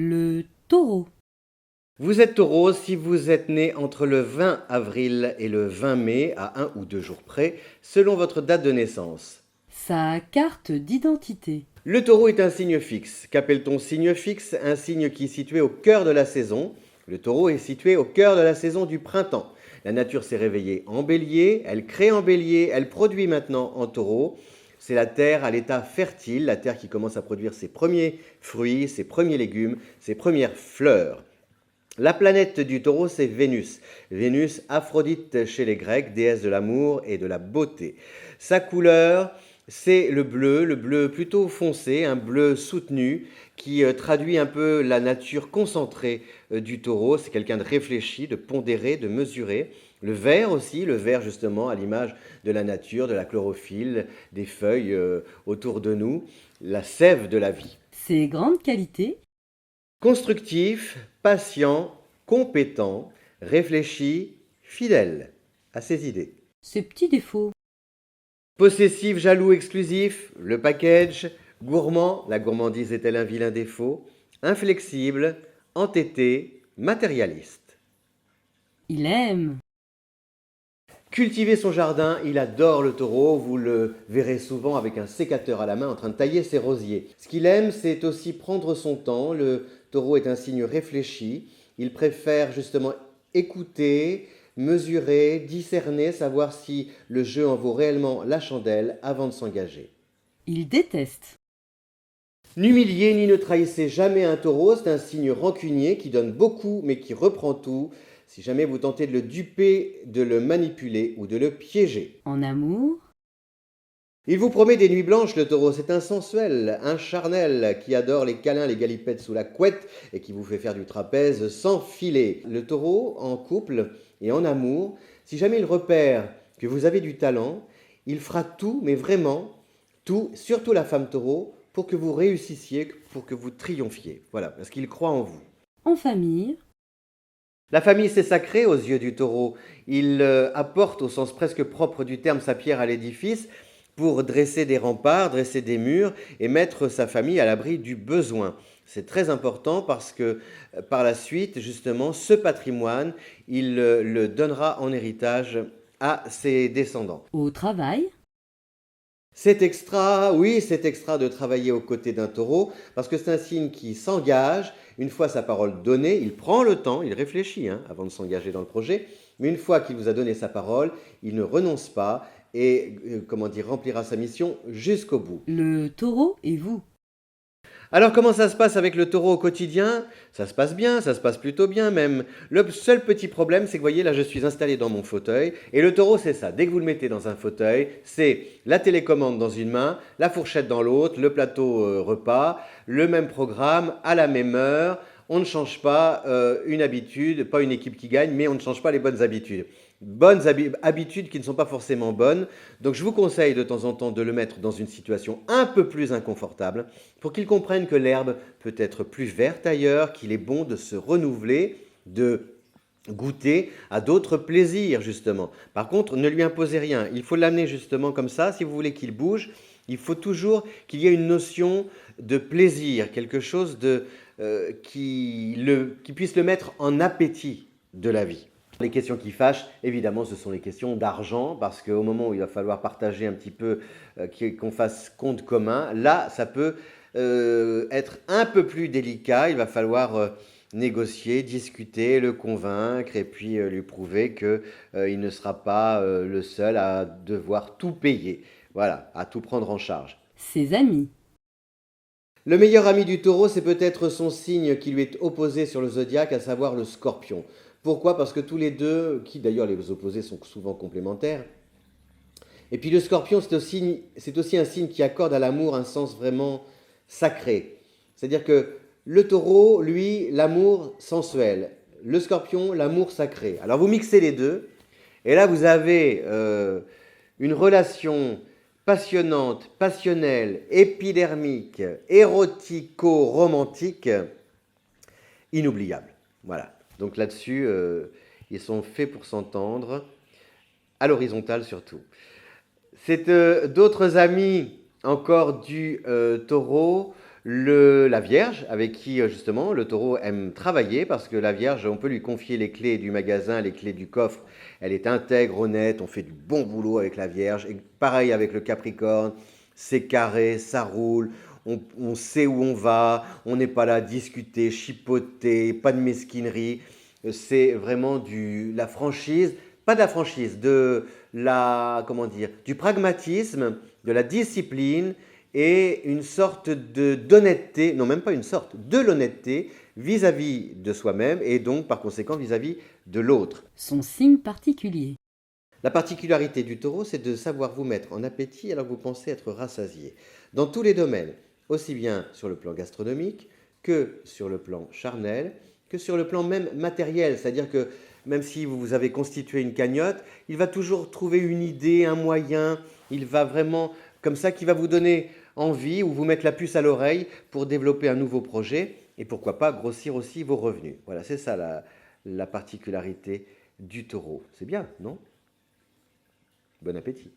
Le taureau. Vous êtes taureau si vous êtes né entre le 20 avril et le 20 mai, à 1 ou 2 jours près, selon votre date de naissance. Sa carte d'identité. Le taureau est un signe fixe. Qu'appelle-t-on signe fixe? Un signe qui est situé au cœur de la saison. Le taureau est situé au cœur de la saison du printemps. La nature s'est réveillée en bélier, elle crée en bélier, elle produit maintenant en taureau. C'est la terre à l'état fertile, la terre qui commence à produire ses premiers fruits, ses premiers légumes, ses premières fleurs. La planète du taureau, c'est Vénus. Vénus, Aphrodite chez les Grecs, déesse de l'amour et de la beauté. Sa couleur, c'est le bleu plutôt foncé, un bleu soutenu qui traduit un peu la nature concentrée du taureau. C'est quelqu'un de réfléchi, de pondéré, de mesuré. Le vert aussi, le vert justement à l'image de la nature, de la chlorophylle, des feuilles autour de nous, la sève de la vie. Ses grandes qualités. Constructif, patient, compétent, réfléchi, fidèle à ses idées. Ses petits défauts. Possessif, jaloux, exclusif, le package. Gourmand, la gourmandise est-elle un vilain défaut? Inflexible, entêté, matérialiste. Il aime. Cultiver son jardin, il adore le taureau, vous le verrez souvent avec un sécateur à la main en train de tailler ses rosiers. Ce qu'il aime, c'est aussi prendre son temps. Le taureau est un signe réfléchi, il préfère justement écouter, mesurer, discerner, savoir si le jeu en vaut réellement la chandelle avant de s'engager. Il déteste. N'humiliez ni ne trahissez jamais un taureau, c'est un signe rancunier qui donne beaucoup mais qui reprend tout. Si jamais vous tentez de le duper, de le manipuler ou de le piéger. En amour. Il vous promet des nuits blanches, le taureau. C'est un sensuel, un charnel qui adore les câlins, les galipettes sous la couette et qui vous fait faire du trapèze sans filet. Le taureau, en couple et en amour, si jamais il repère que vous avez du talent, il fera tout, mais vraiment tout, surtout la femme taureau, pour que vous réussissiez, pour que vous triomphiez. Voilà, parce qu'il croit en vous. En famille. La famille, c'est sacré aux yeux du taureau. Il apporte, au sens presque propre du terme, sa pierre à l'édifice pour dresser des remparts, dresser des murs et mettre sa famille à l'abri du besoin. C'est très important parce que par la suite, justement, ce patrimoine, il le donnera en héritage à ses descendants. Au travail. C'est extra, oui, c'est extra de travailler aux côtés d'un taureau, parce que c'est un signe qui s'engage. Une fois sa parole donnée, il prend le temps, il réfléchit avant de s'engager dans le projet, mais une fois qu'il vous a donné sa parole, il ne renonce pas et, remplira sa mission jusqu'au bout. Le taureau et vous. Alors comment ça se passe avec le taureau au quotidien? Ça se passe bien, ça se passe plutôt bien même. Le seul petit problème, c'est que vous voyez, là je suis installé dans mon fauteuil, et le taureau c'est ça, dès que vous le mettez dans un fauteuil, c'est la télécommande dans une main, la fourchette dans l'autre, le plateau repas, le même programme, à la même heure. On ne change pas une habitude, pas une équipe qui gagne, mais on ne change pas les bonnes habitudes. Bonnes habitudes qui ne sont pas forcément bonnes. Donc je vous conseille de temps en temps de le mettre dans une situation un peu plus inconfortable pour qu'il comprenne que l'herbe peut être plus verte ailleurs, qu'il est bon de se renouveler, de goûter à d'autres plaisirs justement. Par contre, ne lui imposez rien. Il faut l'amener justement comme ça. Si vous voulez qu'il bouge, il faut toujours qu'il y ait une notion de plaisir, quelque chose qui puisse le mettre en appétit de la vie. Les questions qui fâchent, évidemment, ce sont les questions d'argent, parce qu'au moment où il va falloir partager un petit peu, qu'on fasse compte commun, là, ça peut être un peu plus délicat. Il va falloir négocier, discuter, le convaincre et puis lui prouver qu'il ne sera pas le seul à devoir tout payer, voilà, à tout prendre en charge. Ses amis. Le meilleur ami du taureau, c'est peut-être son signe qui lui est opposé sur le zodiaque, à savoir le scorpion. Pourquoi? Parce que tous les deux, qui d'ailleurs les opposés sont souvent complémentaires. Et puis le scorpion, c'est aussi un signe qui accorde à l'amour un sens vraiment sacré. C'est-à-dire que le taureau, lui, l'amour sensuel. Le scorpion, l'amour sacré. Alors vous mixez les deux, et là vous avez une relation passionnante, passionnelle, épidermique, érotico-romantique, inoubliable. Voilà. Donc là-dessus, ils sont faits pour s'entendre, à l'horizontale surtout. C'est d'autres amis encore du taureau. La Vierge, avec qui justement le taureau aime travailler, parce que la Vierge, on peut lui confier les clés du magasin, les clés du coffre. Elle est intègre, honnête, on fait du bon boulot avec la Vierge. Et pareil avec le Capricorne, c'est carré, ça roule, on sait où on va, on n'est pas là à discuter, chipoter, pas de mesquinerie. C'est vraiment la franchise, pas de la franchise, comment dire, du pragmatisme, de la discipline et une sorte d'honnêteté, non même pas une sorte, de l'honnêteté vis-à-vis de soi-même et donc par conséquent vis-à-vis de l'autre. Son signe particulier. La particularité du taureau, c'est de savoir vous mettre en appétit alors que vous pensez être rassasié. Dans tous les domaines, aussi bien sur le plan gastronomique que sur le plan charnel, que sur le plan même matériel. C'est-à-dire que même si vous avez constitué une cagnotte, il va toujours trouver une idée, un moyen, il va vraiment, comme ça, qui va vous donner envie ou vous mettre la puce à l'oreille pour développer un nouveau projet et pourquoi pas grossir aussi vos revenus. Voilà, c'est ça la particularité du taureau. C'est bien, non? Bon appétit.